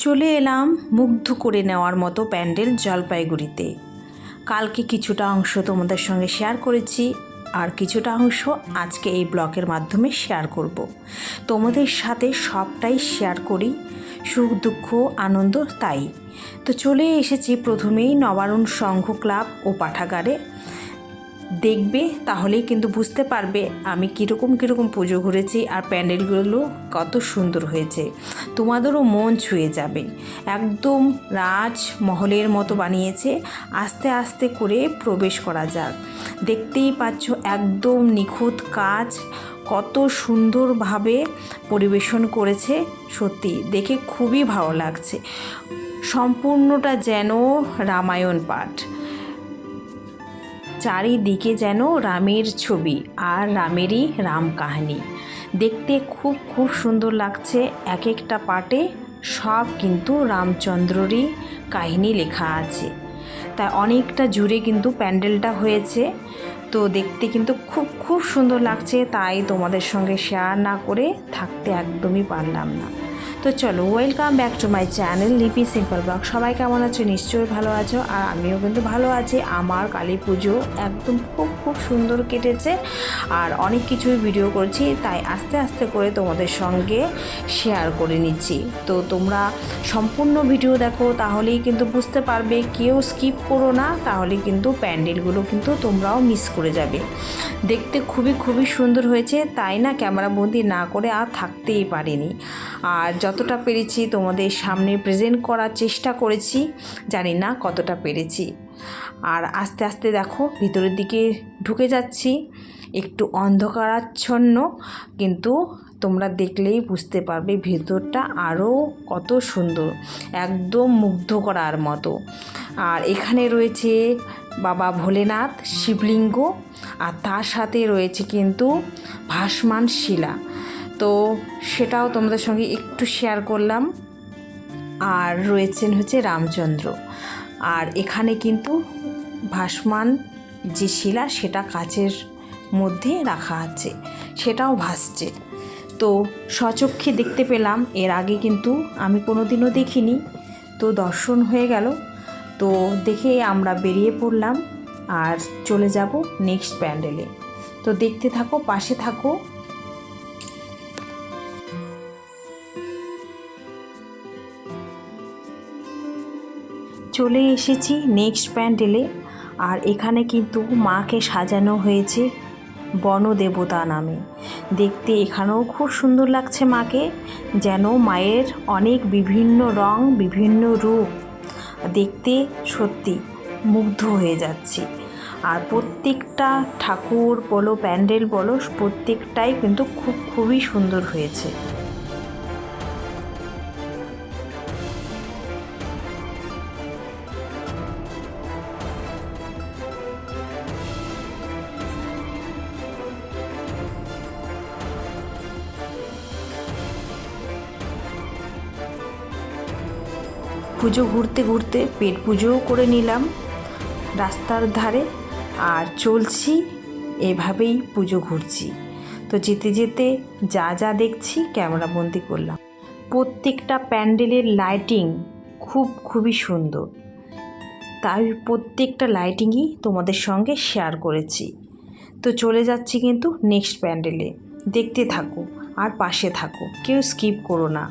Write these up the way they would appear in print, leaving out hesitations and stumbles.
চলে এলাম মুগ্ধ করে নেওয়ার মতো প্যান্ডেল জলপাইগুড়িতে। কালকে কিছুটা অংশ তোমাদের সঙ্গে শেয়ার করেছি, আর কিছুটা অংশ আজকে এই ব্লগের মাধ্যমে শেয়ার করব। তোমাদের সাথে সবটাই শেয়ার করি, সুখ দুঃখ আনন্দ তাই। তো চলে এসেছি প্রথমেই নবারুণ সংঘ ক্লাব ও পাঠাগারে। দেখবে তাহলেই কিন্তু বুঝতে পারবে আমি কীরকম পুজো ঘুরেছি আর প্যান্ডেলগুলো কত সুন্দর হয়েছে। তোমাদেরও মন ছুঁয়ে যাবে। একদম রাজমহলের মতো বানিয়েছে। আস্তে আস্তে করে প্রবেশ করা যাক। দেখতেই পাচ্ছ একদম নিখুঁত কাজ, কত সুন্দরভাবে পরিবেশন করেছে। সত্যি দেখে খুবই ভালো লাগছে। সম্পূর্ণটা যেন রামায়ণ পাঠ, চারিদিকে যেন রামের ছবি আর রামেরই রাম কাহিনী। দেখতে খুব সুন্দর লাগছে। এক একটা পার্টে সব কিন্তু রামচন্দ্ররই কাহিনী লেখা আছে। তাই অনেকটা জুড়ে কিন্তু প্যান্ডেলটা হয়েছে। তো দেখতে কিন্তু খুব সুন্দর লাগছে। তাই তোমাদের সঙ্গে শেয়ার না করে থাকতে একদমই পারলাম না। তো চলো, welcome back to my channel লিপি সিম্পল ব্লগ। সবাই কেমন আছো? নিশ্চয়ই ভালো আছো, আর আমিও কিন্তু ভালো আছি। আমার কালী পুজো একদম খুব সুন্দর কেটেছে, আর অনেক কিছুই ভিডিও করছি, তাই আস্তে আস্তে করে তোমাদের সঙ্গে শেয়ার করে নিচ্ছি। তো তোমরা সম্পূর্ণ ভিডিও দেখো, তাহলেই কিন্তু বুঝতে পারবে। কেউ স্কিপ করো না, তাহলে কিন্তু প্যান্ডেলগুলো কিন্তু তোমরাও মিস করে যাবে। দেখতে খুবই সুন্দর হয়েছে, তাই না ক্যামেরা বন্দি না করে আর থাকতেই পারিনি। আর যতটা পেরেছি তোমাদের সামনে প্রেজেন্ট করার চেষ্টা করেছি, জানি না কতটা পেরেছি। আর আস্তে আস্তে দেখো ভিতরের দিকে ঢুকে যাচ্ছি। একটু অন্ধকারাচ্ছন্ন, কিন্তু তোমরা দেখলেই বুঝতে পারবে ভেতরটা আরও কত সুন্দর, একদম মুগ্ধ করার মতো। আর এখানে রয়েছে বাবা ভোলেনাথ শিবলিঙ্গ, আর তার সাথে রয়েছে কিন্তু ভাসমান শিলা। তো সেটাও তোমাদের সঙ্গে একটু শেয়ার করলাম। আর রয়েছেন হচ্ছে রামচন্দ্র। আর এখানে কিন্তু ভাসমান যে শিলা, সেটা কাচের মধ্যে রাখা আছে, সেটাও ভাসছে। তো স্বচক্ষে দেখতে পেলাম, এর আগে কিন্তু আমি কোনো দিনও দেখিনি। তো দর্শন হয়ে গেল। তো দেখে আমরা বেরিয়ে পড়লাম আর চলে যাব নেক্সট প্যান্ডেলে। তো দেখতে থাকো, পাশে থাকো। চলে এসেছি নেক্সট প্যান্ডেলে। আর এখানে কিন্তু মাকে সাজানো হয়েছে বনদেবতা নামে। দেখতে এখানেও খুব সুন্দর লাগছে মাকে, যেন মায়ের অনেক বিভিন্ন রং, বিভিন্ন রূপ। দেখতে সত্যি মুগ্ধ হয়ে যাচ্ছি। আর প্রত্যেকটা ঠাকুর বলো, প্যান্ডেল বলো, প্রত্যেকটাই কিন্তু খুবই সুন্দর হয়েছে। পুজো ঘুরতে পেট পুজোও করে নিলাম রাস্তার ধারে। আর চলছি এভাবেই পুজো ঘুরছি। তো যেতে যেতে যা দেখছি ক্যামেরা বন্দি করলাম। প্রত্যেকটা প্যান্ডেলের লাইটিং খুবই সুন্দর, তাই প্রত্যেকটা লাইটিংই তোমাদের সঙ্গে শেয়ার করেছি। তো চলে যাচ্ছি কিন্তু নেক্সট প্যান্ডেলে। দেখতে থাকো আর পাশে থাকো, কেউ স্কিপ করো না।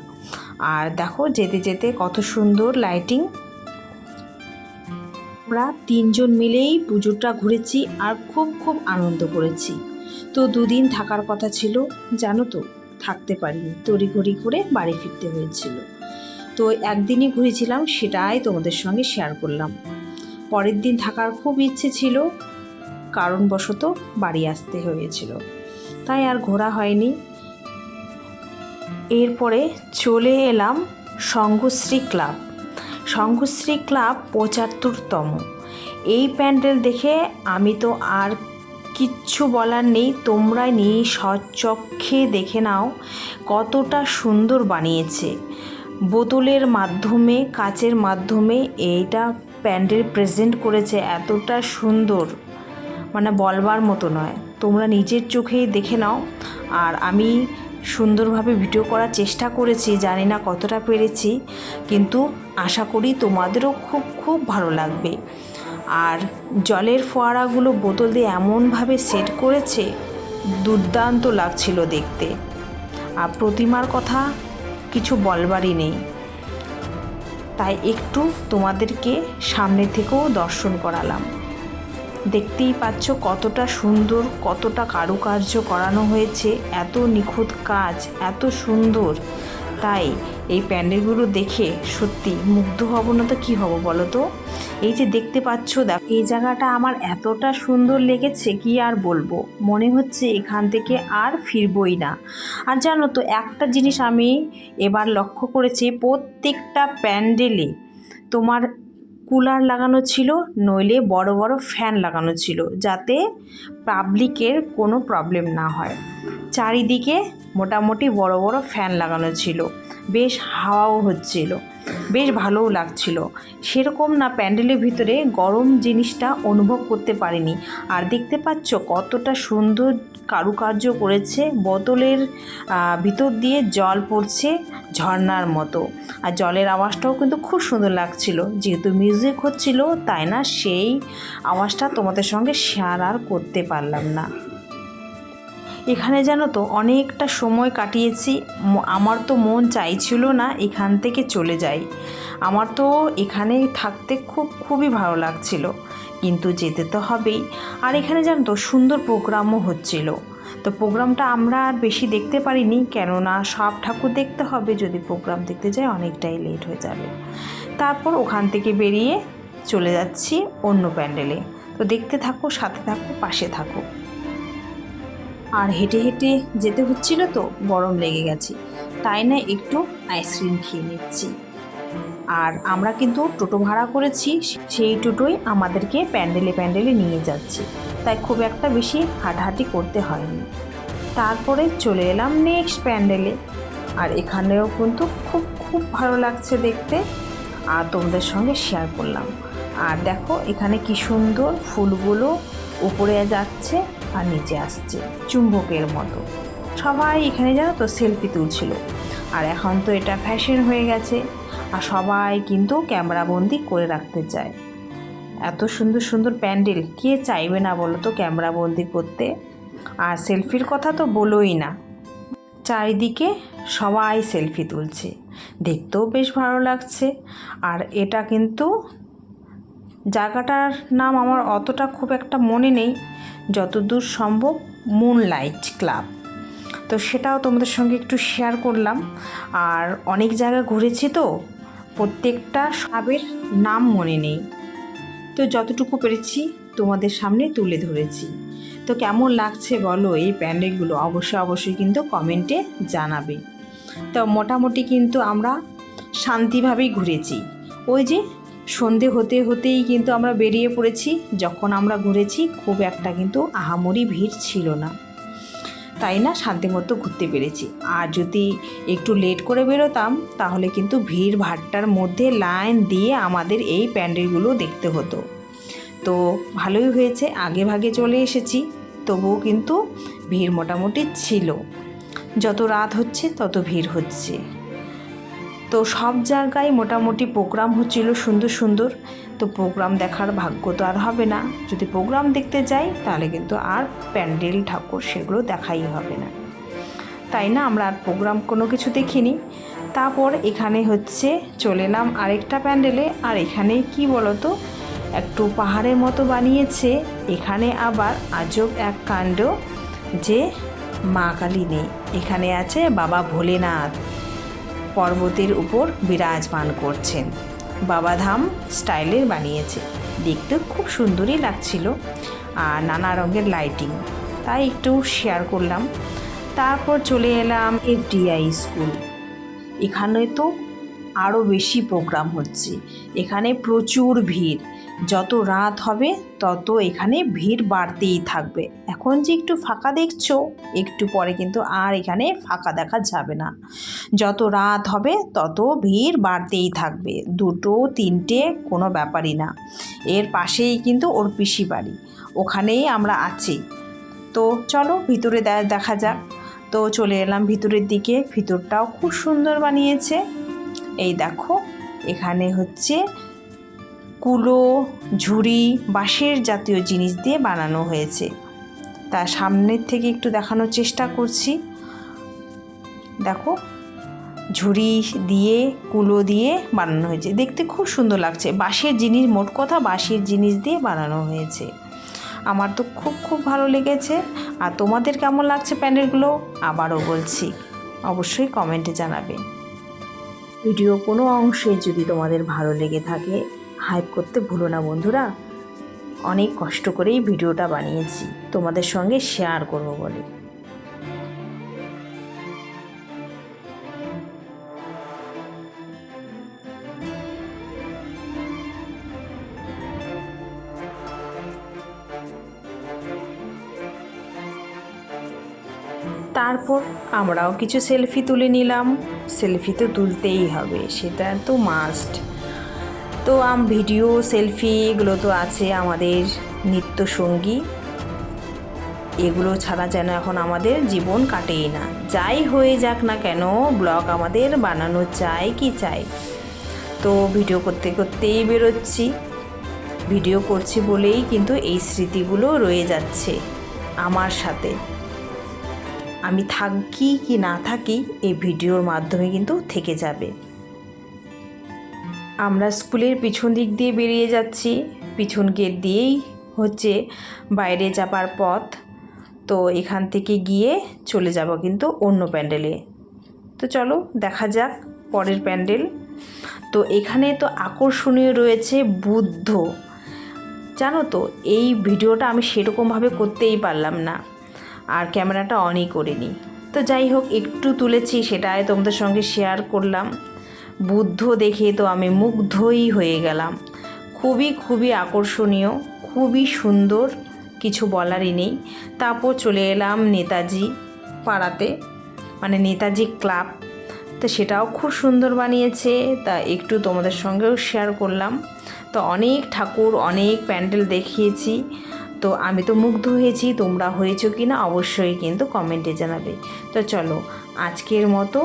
আর দেখো যেতে যেতে কত সুন্দর লাইটিং। আমরা তিনজন মিলেই পুজোটা ঘুরেছি আর খুব আনন্দ করেছি। তো দুদিন থাকার কথা ছিল, জানো তো, থাকতে পারিনি, তড়িঘড়ি করে বাড়ি ফিরতে হয়েছিল। তো একদিনই ঘুরেছিলাম, সেটাই তোমাদের সঙ্গে শেয়ার করলাম। পরের দিন থাকার খুব ইচ্ছে ছিল, কারণবশত বাড়ি আসতে হয়েছিল, তাই আর ঘোরা হয়নি। এরপরে চলে এলাম সংঘশ্রী ক্লাব। সংঘশ্রী ক্লাব 75তম। এই প্যান্ডেল দেখে আমি তো আর কিচ্ছু বলার নেই, তোমরা নিয়ে স্বচক্ষে দেখে নাও কতটা সুন্দর বানিয়েছে। বোতলের মাধ্যমে, কাচের মাধ্যমে এইটা প্যান্ডেল প্রেজেন্ট করেছে, এতটা সুন্দর মানে বলবার মতো নয়। তোমরা নিজের চোখেই দেখে নাও। আর আমি সুন্দরভাবে ভিডিও করার চেষ্টা করেছি, জানি না কতটা পেরেছি, কিন্তু আশা করি তোমাদেরও খুব খুব ভালো লাগবে। আর জলের ফোয়ারাগুলো বোতল দিয়ে এমনভাবে সেট করেছে, দুর্দান্ত লাগছিল দেখতে। আর প্রতিমার কথা কিছু বলবারই নেই, তাই একটু তোমাদেরকে সামনে থেকেও দর্শন করালাম। দেখতেই পাচ্ছ কতটা সুন্দর, কতটা কারুকার্য করানো হয়েছে, এত নিখুঁত কাজ, এত সুন্দর। তাই এই প্যান্ডেলগুলো দেখে সত্যি মুগ্ধ হব না তো কী হব বলো তো। এই যে দেখতে পাচ্ছ, দেখো এই জায়গাটা আমার এতটা সুন্দর লেগেছে কি আর বলবো, মনে হচ্ছে এখান থেকে আর ফিরবই না। আর জানো তো একটা জিনিস আমি এবার লক্ষ্য করেছি, প্রত্যেকটা প্যান্ডেলে তোমার কুলার লাগানো ছিল, নইলে বড় বড় ফ্যান লাগানো ছিল, যাতে পাবলিকের কোনো প্রবলেম না হয়। চারিদিকে মোটামুটি বড় বড় ফ্যান লাগানো ছিল, বেশ হাওয়াও হচ্ছিল, বেশ ভালোও লাগছিল। সেরকম না প্যান্ডেলের ভিতরে গরম জিনিসটা অনুভব করতে পারিনি। আর দেখতে পাচ্ছ কতটা সুন্দর কারুকার্য করেছে, বোতলের ভিতর দিয়ে জল পড়ছে ঝর্ণার মতো। আর জলের আওয়াজটাও কিন্তু খুব সুন্দর লাগছিল, যেহেতু মিউজিক হচ্ছিল তাই না সেই আওয়াজটা তোমাদের সঙ্গে শেয়ার আর করতে পারলাম না। এখানে জানো তো অনেকটা সময় কাটিয়েছি, আমার তো মন চাইছিল না এখান থেকে চলে যাই। আমার তো এখানে থাকতে খুবই ভালো লাগছিল, কিন্তু যেতে তো হবেই। আর এখানে জানো তো সুন্দর প্রোগ্রামও হচ্ছিল। তো প্রোগ্রামটা আমরা আর বেশি দেখতে পারিনি, কেননা সব ঠাকুর দেখতে হবে, যদি প্রোগ্রাম দেখতে যাই অনেকটাই লেট হয়ে যাবে। তারপর ওখান থেকে বেরিয়ে চলে যাচ্ছি অন্য প্যান্ডেলে। তো দেখতে থাকো, সাথে থাকো, পাশে থাকো। আর হেঁটে হেঁটে যেতে হচ্ছিল তো গরম লেগে গেছে, তাই না একটু আইসক্রিম খেয়ে নিচ্ছি। আর আমরা কিন্তু টোটো ভাড়া করেছি, সেই টোটোই আমাদেরকে প্যান্ডেলে প্যান্ডেলে নিয়ে যাচ্ছে, তাই খুব একটা বেশি হাঁটাহাঁটি করতে হয়নি। তারপরে চলে এলাম নেক্সট প্যান্ডেলে। আর এখানেও কিন্তু খুব ভালো লাগছে দেখতে, আর তোমাদের সঙ্গে শেয়ার করলাম। আর দেখো এখানে কি সুন্দর ফুলগুলো উপরে যাচ্ছে আর নিচে আসছে চুম্বকের মতো। সবাই এখানে জানো তো সেলফি তুলছিল। আর এখন তো এটা ফ্যাশন হয়ে গেছে, আর সবাই কিন্তু ক্যামেরাবন্দি করে রাখতে চায়। এত সুন্দর সুন্দর প্যান্ডেল, কে চাইবে না বলো তো ক্যামেরাবন্দি করতে। আর সেলফির কথা তো বলোই না, চারিদিকে সবাই সেলফি তুলছে, দেখতেও বেশ ভালো লাগছে। আর এটা কিন্তু জায়গাটার নাম আমার অতটা খুব একটা মনে নেই, যতদূর সম্ভব মুনলাইট ক্লাব। তো সেটাও তোমাদের সঙ্গে একটু শেয়ার করলাম। আর অনেক জায়গা ঘুরেছি তো প্রত্যেকটা ক্লাবের নাম মনে নেই, তো যতটুকু পেরেছি তোমাদের সামনে তুলে ধরেছি। তো কেমন লাগছে বলো এই প্যান্ডেলগুলো, অবশ্যই কিন্তু কমেন্টে জানাবে। তো মোটামুটি কিন্তু আমরা শান্তিভাবেই ঘুরেছি। ওই যে সন্ধে হতেই কিন্তু আমরা বেরিয়ে পড়েছি। যখন আমরা ঘুরেছি খুব একটা কিন্তু আহামরি ভিড় ছিল না, তাই না শান্তিমতো ঘুরতে পেরেছি। আর যদি একটু লেট করে বেরোতাম তাহলে কিন্তু ভিড় ভাট্টার মধ্যে লাইন দিয়ে আমাদের এই প্যান্ডেলগুলো দেখতে হতো। তো ভালোই হয়েছে আগে ভাগে চলে এসেছি, তবুও কিন্তু ভিড় মোটামুটি ছিল। যত রাত হচ্ছে তত ভিড় হচ্ছে। তো সব জায়গায় মোটামুটি প্রোগ্রাম হচ্ছিল সুন্দর সুন্দর। তো প্রোগ্রাম দেখার ভাগ্য তো আর হবে না, যদি প্রোগ্রাম দেখতে যাই তাহলে কিন্তু আর প্যান্ডেল ঠাকুর সেগুলো দেখাই হবে না, তাই না আমরা আর প্রোগ্রাম কোনো কিছু দেখিনি। তারপর এখানে হচ্ছে চলে এলাম আরেকটা প্যান্ডেলে। আর এখানে কি বলো তো, একটু পাহাড়ের মতো বানিয়েছে। এখানে আবার আজব এক কাণ্ড, যে মা কালী নেই, এখানে আছে বাবা ভোলেনাথ পর্বতের উপর বিরাজমান করছেন। বাবাধাম স্টাইলের বানিয়েছে, দেখতে খুব সুন্দরই লাগছিল। আর নানা রঙের লাইটিং, তাই একটু শেয়ার করলাম। তারপর চলে এলাম এফডিআই স্কুল। এখানে তো আরও বেশি প্রোগ্রাম হচ্ছে, এখানে প্রচুর ভিড়। যত রাত হবে তত এখানে ভিড় বাড়তেই থাকবে। এখন যে একটু ফাঁকা দেখছো, একটু পরে কিন্তু আর এখানে ফাঁকা দেখা যাবে না। যত রাত হবে তত ভিড় বাড়তেই থাকবে, 2, 3টে কোনো ব্যাপারই না। এর পাশেই কিন্তু ওর পিসি বাড়ি, ওখানেই আমরা আছি। তো চলো ভিতরে দেখা যাক। তো চলে এলাম ভিতরের দিকে। ভিতরটাও খুব সুন্দর বানিয়েছে। এই দেখো, এখানে হচ্ছে কুলো, ঝুড়ি, বাঁশের জাতীয় জিনিস দিয়ে বানানো হয়েছে। তার সামনের থেকে একটু দেখানোর চেষ্টা করছি। দেখো, ঝুড়ি দিয়ে, কুলো দিয়ে বানানো হয়েছে। দেখতে খুব সুন্দর লাগছে। বাঁশের জিনিস, মোট কথা বাঁশের জিনিস দিয়ে বানানো হয়েছে। আমার তো খুব খুব ভালো লেগেছে। আর তোমাদের কেমন লাগছে প্যান্ডেলগুলো আবারও বলছি, অবশ্যই কমেন্টে জানাবে। ভিডিও কোনো অংশে যদি তোমাদের ভালো লেগে থাকে হাইপ করতে ভুলো না বন্ধুরা। অনেক কষ্ট করেই ভিডিওটা বানিয়েছি তোমাদের সঙ্গে শেয়ার করব বলে। তারপর আমরাও কিছু সেলফি তুলে নিলাম। সেলফি তো তুলতেই হবে, সেটা তো মাস্ট। তো ভিডিও, সেলফি এগুলো তো আছে আমাদের নিত্য সঙ্গী। এগুলো ছাড়া যেন এখন আমাদের জীবন কাটেই না। যাই হয়ে যাক না কেন, ব্লগ আমাদের বানানো চাই কি চাই। তো ভিডিও করতে করতেই বেরোচ্ছি। ভিডিও করছি বলেই কিন্তু এই স্মৃতিগুলো রয়ে যাচ্ছে আমার সাথে। আমি থাকি কি না থাকি, এই ভিডিওর মাধ্যমে কিন্তু থেকে যাবে। আমরা স্কুলের পিছন দিক দিয়ে বেরিয়ে যাচ্ছি। পিছন গেট দিয়েই হচ্ছে বাইরে যাবার পথ। তো এখান থেকে গিয়ে চলে যাব কিন্তু অন্য প্যান্ডেলে। তো চলো দেখা যাক পরের প্যান্ডেল। তো এখানে তো আকর্ষণীয় রয়েছে বুদ্ধ। জানো তো, এই ভিডিওটা আমি সেরকমভাবে করতেই পারলাম না, আর ক্যামেরাটা অনই করিনি। তো যাই হোক, একটু তুলেছি, সেটাই তোমাদের সঙ্গে শেয়ার করলাম। বুদ্ধ দেখে তো আমি মুগ্ধই হয়ে গেলাম। খুবই খুবই আকর্ষণীয়, খুবই সুন্দর, কিছু বলারই নেই। তারপর চলে এলাম নেতাজি পাড়াতে, মানে নেতাজি ক্লাব। তো সেটাও খুব সুন্দর বানিয়েছে, তা একটু তোমাদের সঙ্গেও শেয়ার করলাম। তো অনেক ঠাকুর, অনেক প্যান্ডেল দেখিয়েছি। তো আমি তো মুগ্ধ হয়েছি, তোমরা হয়েছো কি না অবশ্যই কিন্তু কমেন্টে জানাবে। তো চলো আজকের মতো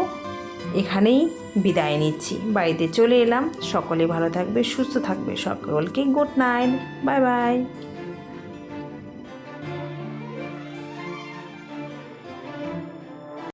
এখানেই বিদায় নিচ্ছি, বাড়িতে চলে এলাম। সকলে ভালো থাকবে, সুস্থ থাকবে। সকলকে গুড নাইট, বাই বাই।